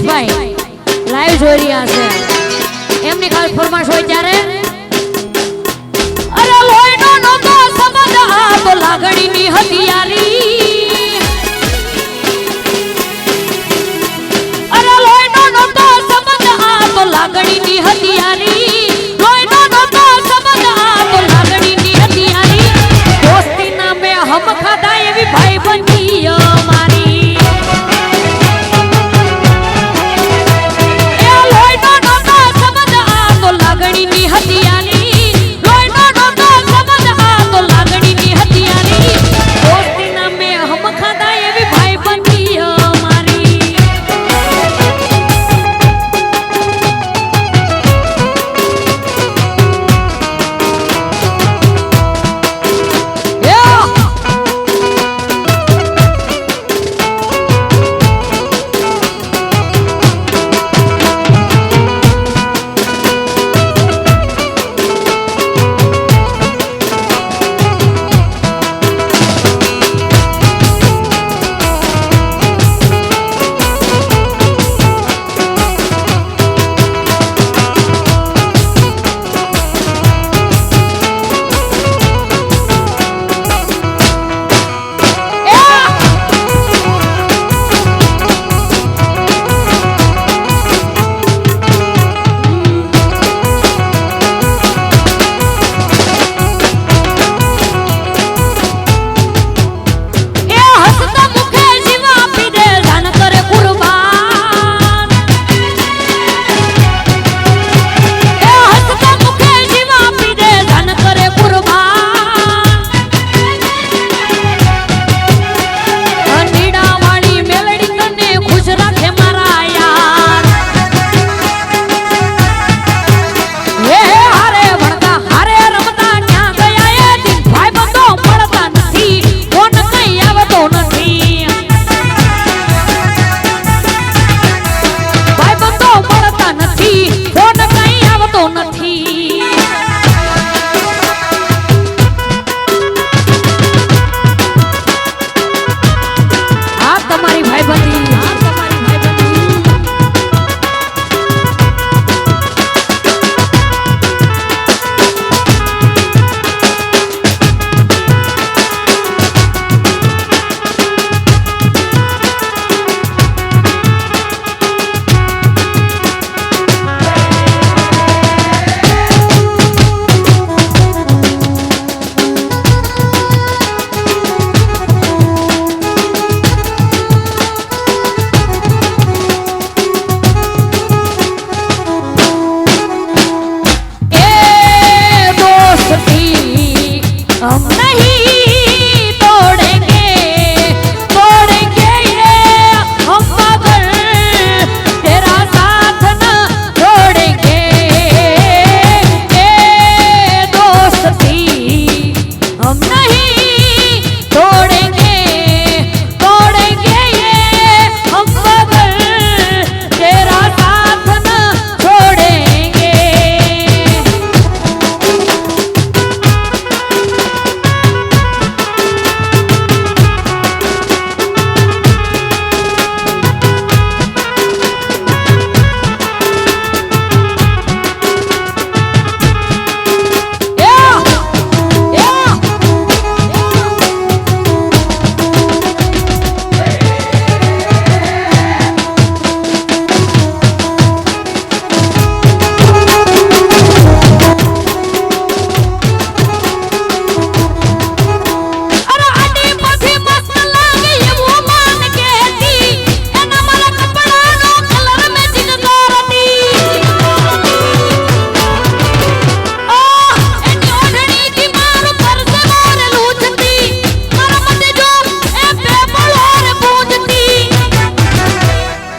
યશભાઈ live જોઈ રહ્યા છે એમની ખાસ ફરમાશ હોય ત્યારે અરે લોહીનો નહોતો સમજ આ તો લાગણીની હથિયારી અરે લોહીનો નહોતો સમજ આ તો લાગણીની હથિયારી લોહીનો નહોતો સમજ આ તો લાગણીની હથિયારી દોસ્તી નામે હમ ખાધા એવી ભાઈ બંધી મારી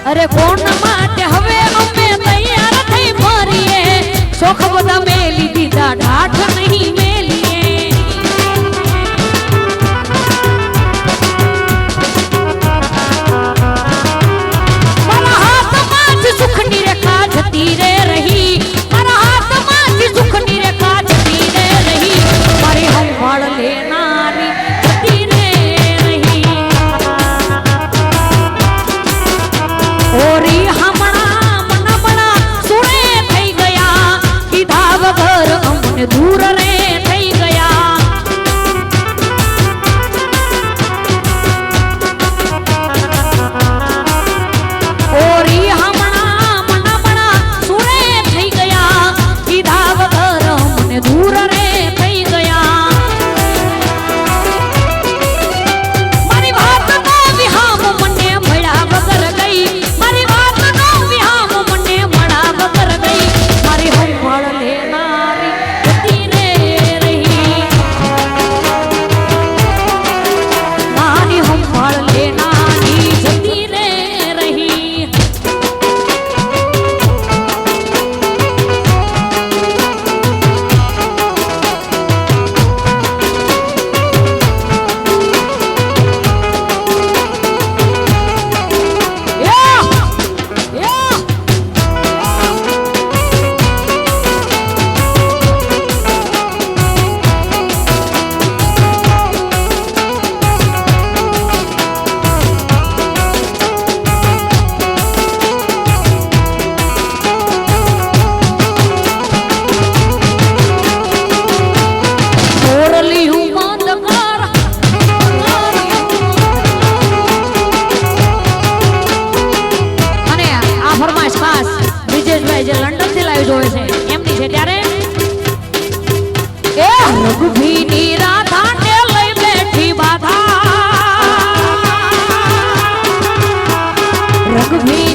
અરે કોણ માટે હવે અમે તૈયાર થઈ મરીએ શોખ બધા મેલી દીધા ઢાઠ નહીં મેલીએ મારા હાથમાં જ સુખની રેખા જતી રે રહી મારા હાથમાં જ સુખની રેખા જતી રે રહી મારી હંભાળ લેનારી જતી રે રહી ઓરી જોવે છે એમની છે ત્યારે એ રઘુભીની રાધા ને લઈ બેઠી બાધા રઘુભી